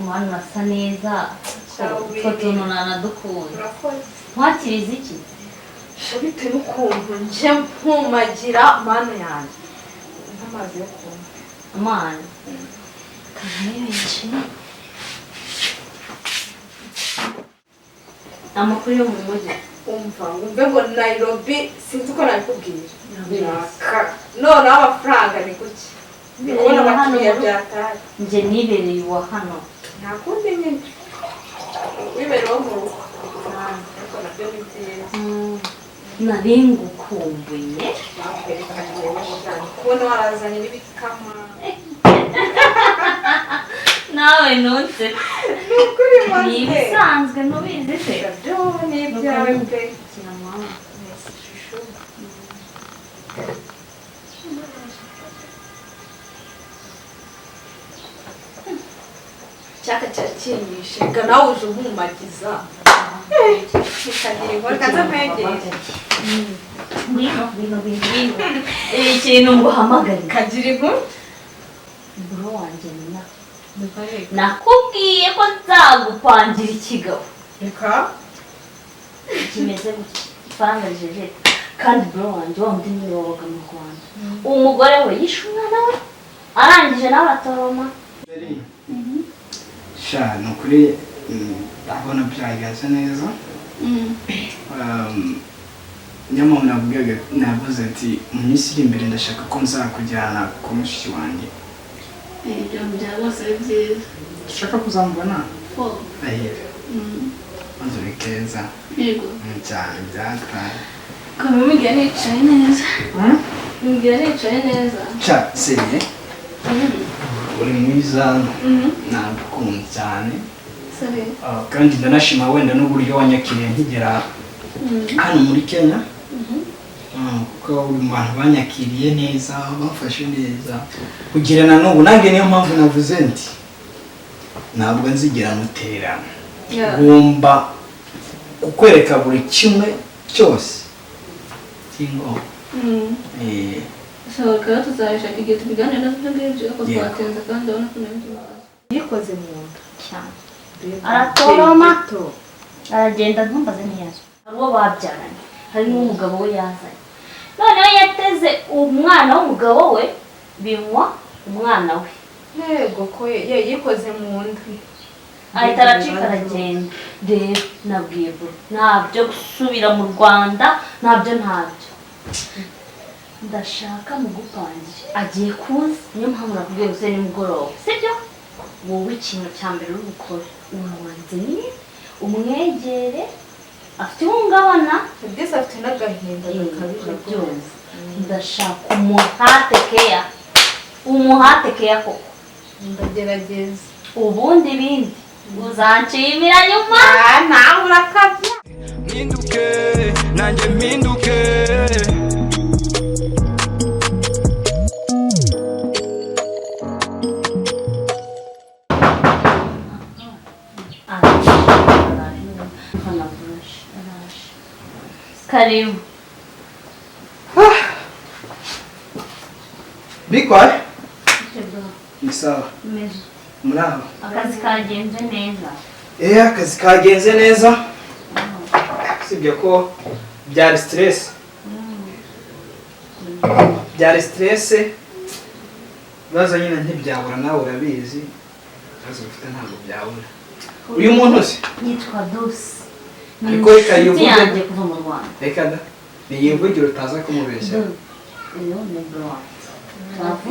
mwana asa neza ko tunonana dukunda mwakiriza iki bitewe n'ukuntu nje mpumagira mana yanjye nk'amazi yo kunywa amana karabaye amakuru yo mu mujyi umva ngumve ngo Nairobi sinzi uko nabikubwira noneho amafaranga ni kuki ndikubona abakiriya byataye nje nibereye uwa hano nta kundi nyine wibereyeho mu rugo ariko nabyo ni byiza nari ngukumbuye kubona warazanye n'ibikama nawe nutse nukuri maze ni ibisanzwe nubizi se byo ni ibyawe pe kiramama cyaka cyakinyishe ga nawe uje umumagiza kikagira kaza kwegera bino ikintu nguhamagare kagira inkuru bro wanje nakubwiye ko nzagupangira ikigabo reka kimeze ifaranga rijejeta kandi bro wanje wa mundi niwe wabaga mu Rwanda umugore we yishe umwana we arangije nawe atoroma sha nukuri ndabona byagenze neza nyamara navuze ati mu minsi iri imbere ndashaka ko nzakujyana ku mushiki wanjye ibyo byarose byiza ushaka kuzambona ahera maze uri keza yego cyane byatwaye kamubwira nicaye neza mbwira nicaye neza sha seriye uri mwiza nagukunze cyane kandi ndanashima wenda n'uburyo wanyakiriye nkigera hano muri Kenya kuko buri muntu banyakiriye neza bafashe neza kugira na n'ubu nange niyo mpamvu navuze nti ntabwo nzigera mutererana ngomba kukwereka buri kimwe cyose kingo shaka tuzayishaka igihe tubiganira nabyo ngibyo ko twatenza kandi urabona ko nabyo yikoze mu nda cyane aratoroma aragenda ntumbaze ntiyazo hari uwo babyaranye hari n'umugabo we yazanye noneho yateze umwana w'umugabo we binywa umwana we yego ko yikoze mu nda ahita aracika aragenda rero nabwiye bro ntabyo gusubira mu Rwanda ntabyo ndashaka mugupangira agiye kuza niyo mpamvu nakubwiye gusa nimugoroba sibyo wowe ikintu cya mbere uri gukora urabanze nyine umwegere afite ihungabana ndetse afite n'agahinda gakabije byose ndashaka umuhate keya koko ndagerageza ubundi bindi uzanshimira nyuma nawe urakabya mpinduke nanjye mpinduke karibu bikwaye ni sawa muraho akazi kagenze neza akazi kagenze neza sibyo ko byari stress baza nyine ntibyabura nawe urabizi baza ufite ntabwo byabura uyu muntu se yitwa Dusi ariko reka yivuge kuva mu Rwanda reka da niyivugira utaza kumubeshya uyu ni bro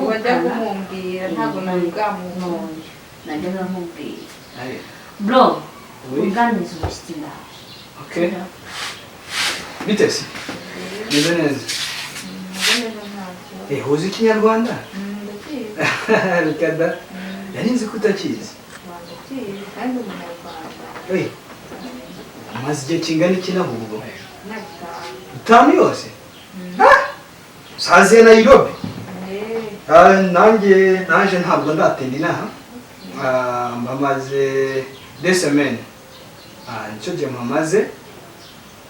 wajya kumubwira ntabwo nabibwamuye najya namubwira bro uganiza umushyitsi ndaje okay bite se neza neza uzi ikinyarwanda reka da yari nzi ko utakizi kandi umunyarwanda umaze igihe kingana iki naho ubwo 5 yose saziye Nairobi naje ntabwo ndatinda inaha mbamaze 2 semaines nicyo gihe mpamaze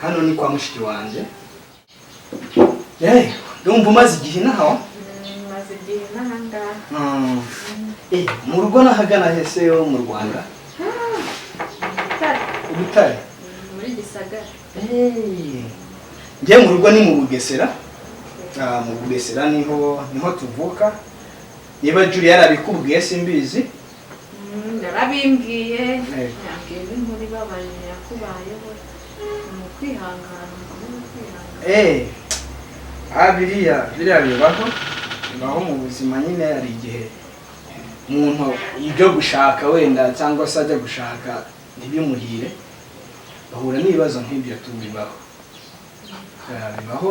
hano ni kwa mushiki wanjye ndumva umaze igihe inaha maze igihe n'ahangaha mu rugo nahagana hese yo mu Rwanda Butare muri Gisagara. njye mu rugo ni mu Bugesera. Mu Bugesera niho tuvuka. Niba Julie yarabikubwiye simbizi. Yarabimbwiye yabwiye n'inkuru ibabaje yakubayeho mu kwihangana biriya bibaho mu buzima nyine. Hari igihe umuntu ibyo gushaka wenda cyangwa se ajya gushaka ntibimuhire, bahura n'ibibazo nk'ibyo tubibaho.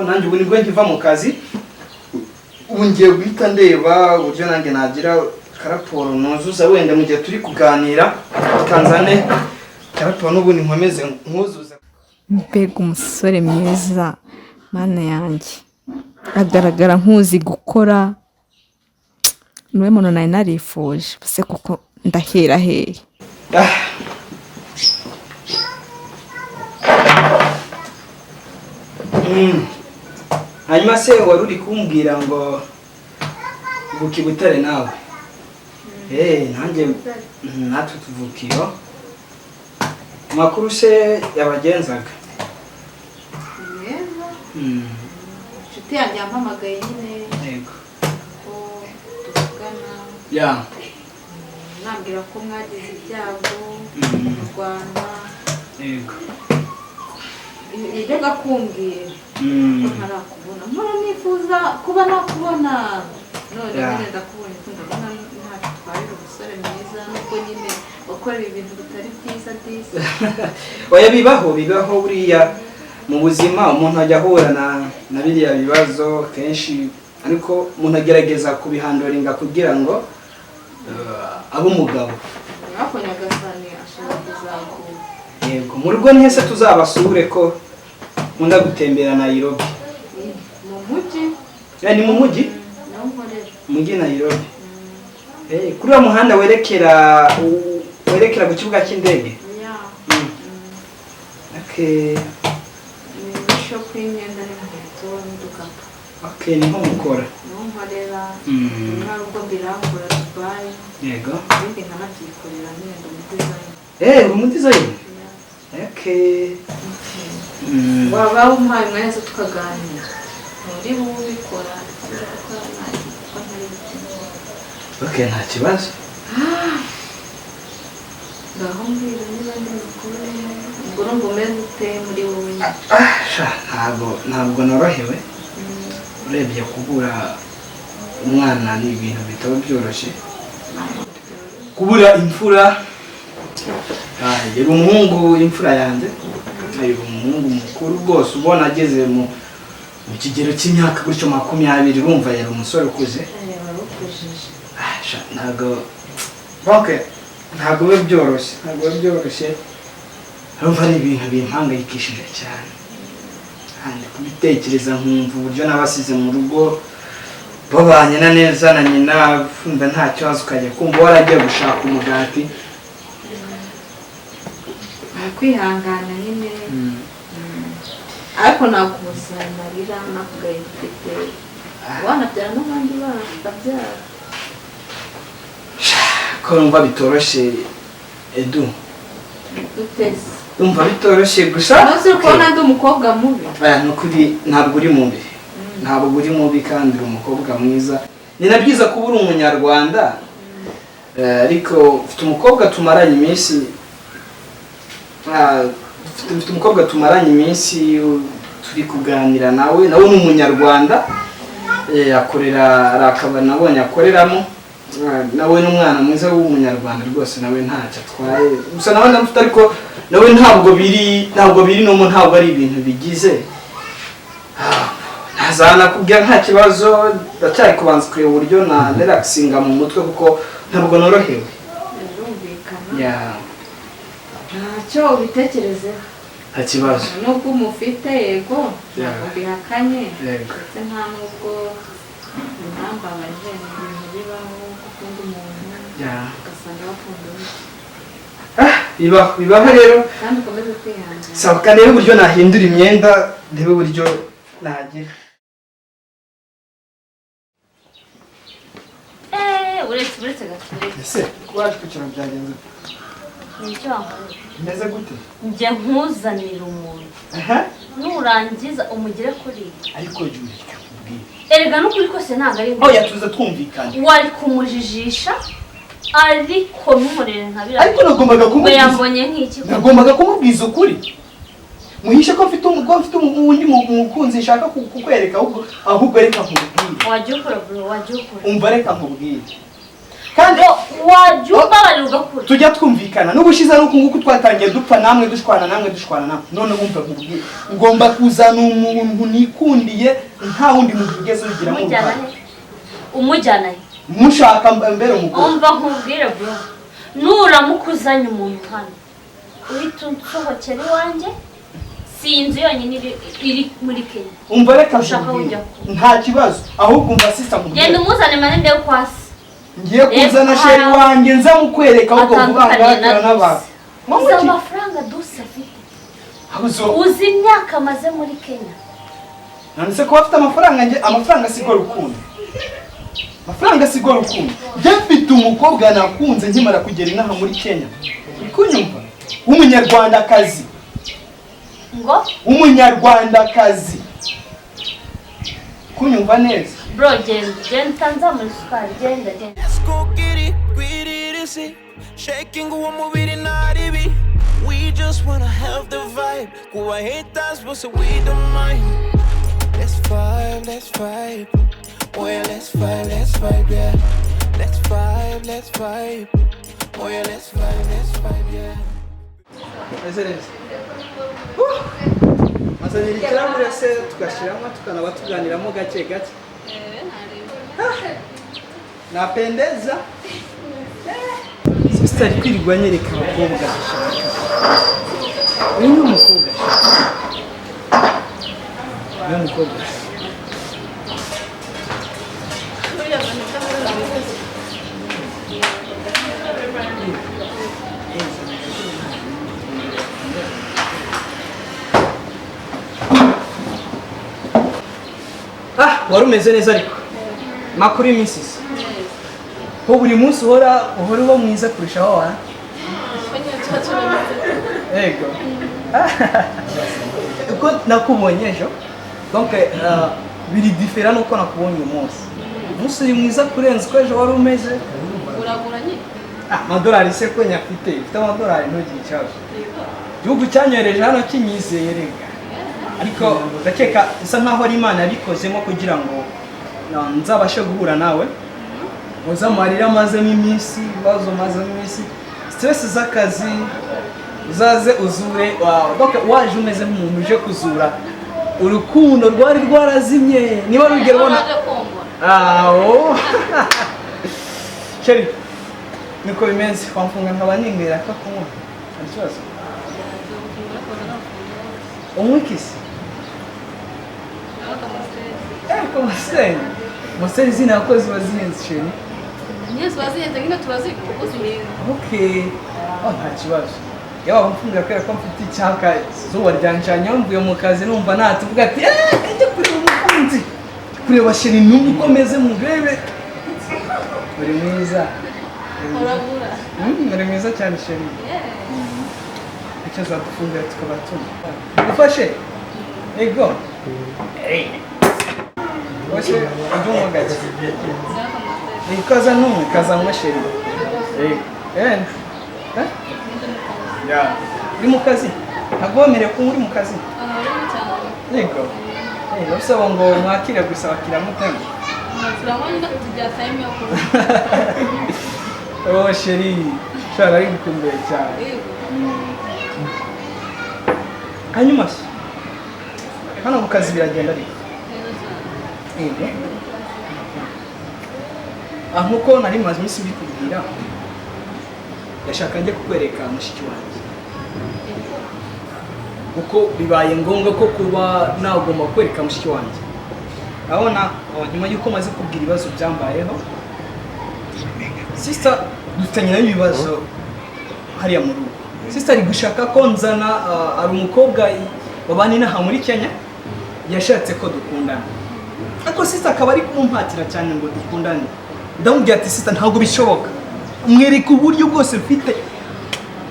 Nanjye ubu nibwo nkiva mu kazi, ubu ngiye guhita ndeba uburyo nanjye nagira karaporo nuzuza wenda mu gihe turi kuganira Tanzania karaporo n'ubundi nkomeze nkuzuza. Mbega umusore mwiza, mana yanjye, agaragara nk'uzi gukora. Niwe muntu nari narifuje, bose kuko ndahera hehe. Hanyuma se wari uri kumbwira ngo uvuka i Butare nawe? Nanjye natwe tuvukiro. Amakuru se yabagenzaga? inshuti yanjye yampamagaye nyine. Yego. Ko tuvugana. Nambwira ko mwagize ibyago mu Rwanda. Yego. Yajyaga kumbwira ko ntarakubona. Mpora nifuza kuba nakubona. None nyine ndakubonye ko ndabona ntacyo twarira umusore mwiza nubwo nyine ukora ibintu bitari byiza byiza. Oya bibaho buriya mu buzima umuntu ajya ahura na biriya bibazo kenshi, ariko umuntu agerageza kubihandoringa kugira ngo abe umugabo. Yakonya gasani ashobora kuzakura. Yego, mu rugo ntese tuzabasure ko nkunda gutembera Nairobi. Mu mujyi? Ni mu mujyi? Mujyi Nairobi. Kuri uwo muhanda werekera ku kibuga cy'indege? Okay. Shopping yenda n'inkweto n'udukapu. Okay, niho mukora. Niho nkorera. Ntabwo mbirangura Dubai. Yego. Ibindi nkanabyikorera n'ibindi mu design. Mu design? Okay. Waba umpaye umwanya zo tukaganira. Muri wowe ubikora Okay, nta kibazo. Ngaho mbwira niba ndi mukuru. Ubwo ngo umeze ute muri wowe? Ntabwo norohewe. Urebye kubura umwana ni ibintu bitaba byoroshye. Kubura imfura. Yari umuhungu imfura yanjye. Yari umuhungu mukuru rwose ubona ageze mu kigero cy'imyaka gutyo 20, urumva yari umusore ukuze. Ntabwo biba byoroshye. Urumva ni ibintu bimpangayikishije cyane. Kandi kubitekereza nkumva uburyo nabasize mu rugo babanye na neza na nyina, umva nta kibazo ukajya kumva waragiye gushaka umugati. Kwihangana nyine. Ariko nakumusarira nakugaye mfite. Wanabyara n'abandi bakabyara. Ko numva bitoroshye Edu. Utese. Numva bitoroshye gusa. Nose ukona ndi umukobwa mubi. Nukuri ntabwo uri mubi. Ntabwo uri mubi kandi uri umukobwa mwiza. Ni nabyiza kuba uri umunyarwanda. Ariko ufite umukobwa tumaranye iminsi turi kuganira nawe ni umunyarwanda. Akorera arakaba nabonye akoreramo. Nawe n'umwana mwiza w'umunyarwanda rwose, nawe ntacyo atwaye. Gusa nawe ndamufite ariko nawe ntabwo biri no mu ntabwo ari ibintu bigize. Ntazana kubwira nta kibazo, ndacyari kubanza kureba uburyo na relaxinga mu mutwe kuko ntabwo norohewe. Ntacyo ubitekerezeho. Nta kibazo. Nubwo umufite yego ntabwo mbihakanye. Ndetse nta nubwo ntambabaje ibintu bibaho gukunda umuntu ugasanga bakunda bibaho rero. Kandi ukomeze kwihangana. Sawa, kandi rero uburyo nahindura imyenda, ndebe uburyo nagira. Uretse gato. Ese waje kwicara byagenze? ni icyo wankorera. Meze gute? Njye nkuzanira umuntu nurangiza umugire kuri ariko Jurika kubwira erega n'ukuri kose ntabwo ari aho yatuza twumvikana wari kumujijisha ariko n'umurere nkabira ariko nagombaga kumubwiza yambonye nk'iki nagombaga kumubwiza ukuri muhishe ko mfite undi mukunzi nshaka kukwereka ahubwo reka nkubwire wajya ukora bro wajya ukora umva reka nkubwire kandi wajya ubabarira ugakura tujya twumvikana n'ubushize nuko nguko twatangiye dupfa namwe dushwana namwe none wumva nkubwire ngomba kuzana umuntu nikundiye nta wundi mugeze ugira mu umujyana mushaka mbere umugore umva nkubwire bro nuramukuzanya umuntu hano uhita unsohokera iwanjye sinzi yonyine iri muri Kenya umva reka nta kibazo ahubwo umva sister nkubwire genda umuzane manende yo kwasi ngiye kuzana sheri wanjye nza mukwereka ahubwo vubangarakira n'abantu uzi amafaranga dusa afite uzi imyaka amaze muri Kenya nanditse ko afite amafaranga sigwa rukundo amafaranga sigwa rukundo njye mfite umukobwa nakunze nkimara kugera inaha muri Kenya kunyumva w'umunyarwandakazi ngo umunyarwandakazi kunyumva neza bro genda nza muri sukari genda Let's go get it, shaking umubiri naribi. We just wanna have the vibe. Kuba haters but so we don't mind. Let's vibe. Oh yeah, let's vibe, yeah. Let's vibe. Oh yeah, let's vibe, yeah. Mazanira ikirahure se tugashiramo tukanaba tuganiramo gake gake. Napendeza. Sister kwirirwa nyereka abakobwa ashaka. Uyu ni umukobwa. Ni umukobwa. Wari umeze neza ariko makuru imisisi ko buri munsi uhora uba mwiza kurushaho wa ego uko nakubonye ejo donc biri différent nuko nakubonye umunsi uri mwiza kurenza uko ejo wari umeze uraguranye amadolari se ko nyafite ufite amadolari ntugire ikibazo igihugu cyanyohereje hano kinyizeye rega ariko ndakeka isa nkaho ari Imana yabikozemo kugira ngo nzabashe guhura nawe uzamarira mazemo iminsi ibibazo mazemo iminsi stress z'akazi uzaze uzure donc waje umeze nk'umuntu uje kuzura urukundo rwari rwarazimye niba rugero bona Cheri niko bimeze kwamfunga nkaba ningera ko kunywa ikibazo umwikisi como assim? Você zina akozi bazihenze sheni Yes, bazihenze ngine turaziko uzihenze Okay nta kibazo yawa mfunga kwera ko mfite icyaka zuba ryancanye mvuye mu kazi numva natuvuga ati kajya kureba umukunzi kureba sheni n'ubu ukomeze mugebe uri mwiza urabura uri mwiza cyane sheni icyo zadufungira tukaba tuma ufashe ego Você de um lugar. E casa uma cheira. Já. De um casinho. Agora me com um casinho. Ego. Eu só vou uma aqui, eu só aqui muito tempo. já sai meu Oh, cheiri. Chora aí com bem, tchau. Hanyuma. Hano mu kazi biragenda ariko. Nkuko nari maze iminsi mbikubwira yashaka njye kukwereka mushiki wanjye kuko bibaye ngombwa ko kuba nagomba kwereka mushiki wanjye abona nyuma y'uko maze kubwira ibibazo byambayeho sister dufitanye n'ibibazo hariya mu rugo sister ari gushaka ko nzana ari umukobwa babana inaha muri Kenya yashatse ko dukundana ariko sister akaba ari kumpatira cyane ngo dukundane ndamubwira ati sister ntabwo bishoboka mwereka uburyo bwose mfite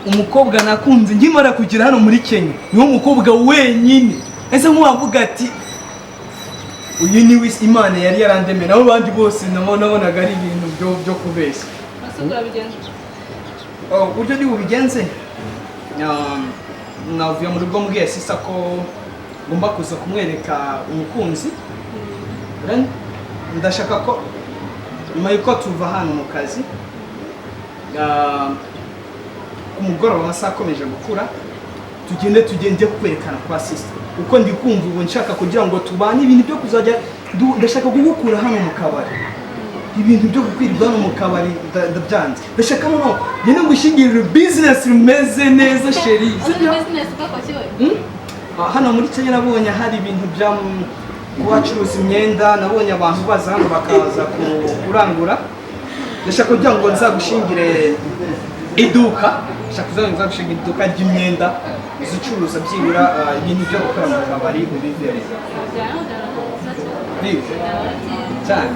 umukobwa nakunze nkimara kugira hano muri Kenya niwo mukobwa wenyine ese nk'uwavuga ati uyu ni Imana yari yarandemeye naho abandi bose nabonaga ari ibintu byo kubeshya. Asubira bigenze. Uburyo ndi bubigenze navuye mu rugo mbwiye sisa ko ngomba kuza kumwereka umukunzi. Ndashaka ko nyuma yuko tuva hano mu kazi umugoroba amasaha akomeje gukura tugende kwerekana kwa sister uko ndi kumva ubu nshaka kugira ngo tubane ibintu byo kuzajya ndashaka kugukura hano mu kabari ibintu byo gukwirirwa hano mu kabari ndabyanze ndashaka no nyine ngushingirira business rumeze neza sheri Business bako kiwe. Hano muri Kenya nabonye hari ibintu bya kubacuruza imyenda nabonye abantu baza hano bakaza kurangura ndashaka kugira ngo nzagushingire iduka nzagushingira iduka ry'imyenda zicuruza byibura ibintu byo gukora mu kabari ubivere cyane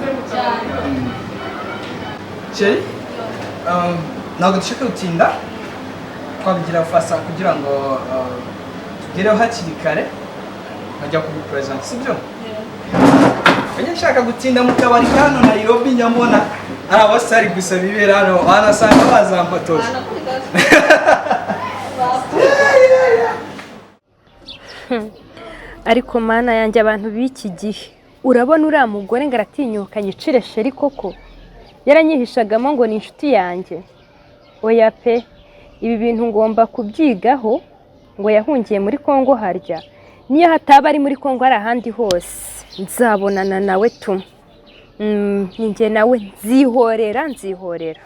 Cheri ntabwo dushaka gutinda twabigira fasa kugira ngo tugereho hakiri kare nkajya kugupresenta sibyo kanya nshaka gutinda mu kabari hano Nairobi nyamona ari abasari gusa bibera hano banasanga bazampotoje ariko mana yanjye abantu b'iki gihe urabona uriya mugore ngo aratinyuka nyicire sheri koko yaranyihishagamo ngo ni inshuti yanjye oya pe ibi bintu ngomba kubyigaho ngo yahungiye muri Kongo harya niyo hataba ari muri Kongo hari ahandi hose nzabonana nawe tu ninjye nawe nzihorera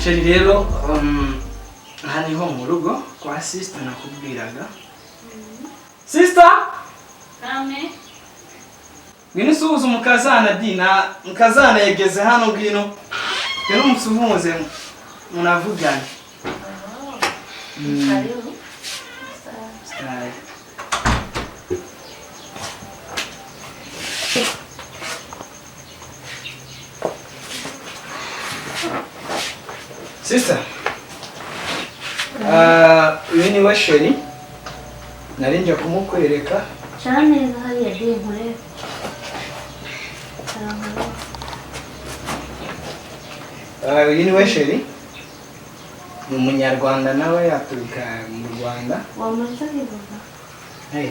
Cheri rero aha niho mu rugo kwa sister nakubwiraga sister Kame ngwino suhuza umukazana Dina mukazana yegeze hano ngwino ngwino musumuze munavugana karibu sister uyu ni we Sheri nari nje kumukwereka cyane hariya de nkore uyu ni we Sheri ni umunyarwanda nawe yaturuka mu Rwanda wamuretse kwivuga hey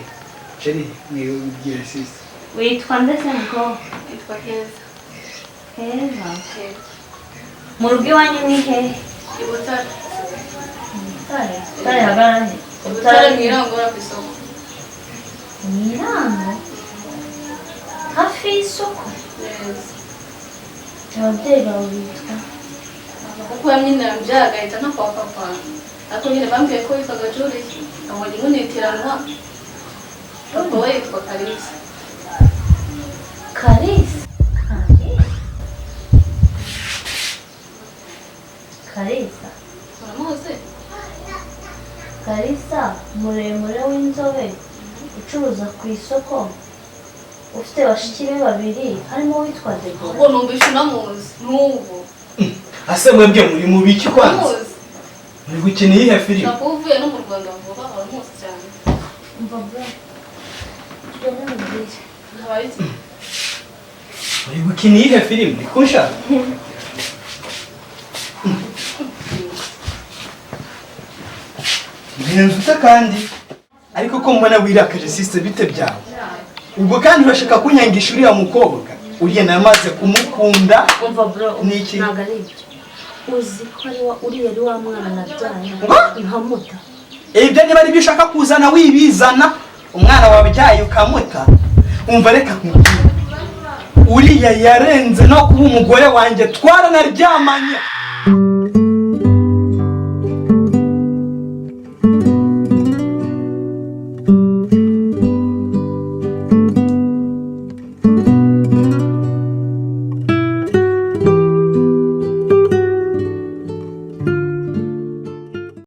Sheri ni ubwira sister witwa ndetse mukobwa Yitwa Keza. Keza mu rugo iwanyu ni hehe Ibutare. Utare hagaranye Ibutare mwirangura ku isoko. Mirango hafi y'isoko Yes. ababyeyi bawe bitwa Kuko nyine yambyaga ahita no kwa papa. Ariko nyine bambwiye ko yitwaga Julie. Abonye munitiranwa. Papa we yitwa Kalisa. Kalisa Kalisa Uramuzi? Kalisa muremure w'inzobe ucuruza ku isoko ufite bashiki be babiri harimo witwa Edouard Ubwo numvise unamuzi n'ubu. ase mwebwe muri mu biki kwanza Uramuzi? muri gukina iyihe filime Ntabwo uvuye no mu Rwanda vuba uramuzi cyane. umva bwa tugenda mu bwije Ntabaye iki? muri gukina iyihe filime ndi kunshaka Ngenzuta kandi ariko ko mbona wirakaje sister bite byawe ubwo kandi urashaka kunyangisha uriya mukobwa uriye namaze kumukunda umva bro Niki? ntabwo ari ibyo uzi ko uriya ari wa mwana nabyaye nkamuta ibyo niba ari byo ushaka kuzana wibizana umwana wabyaye ukamuta umva reka nkubwire uriya yarenze no kuba umugore wanjye twaranaryamanye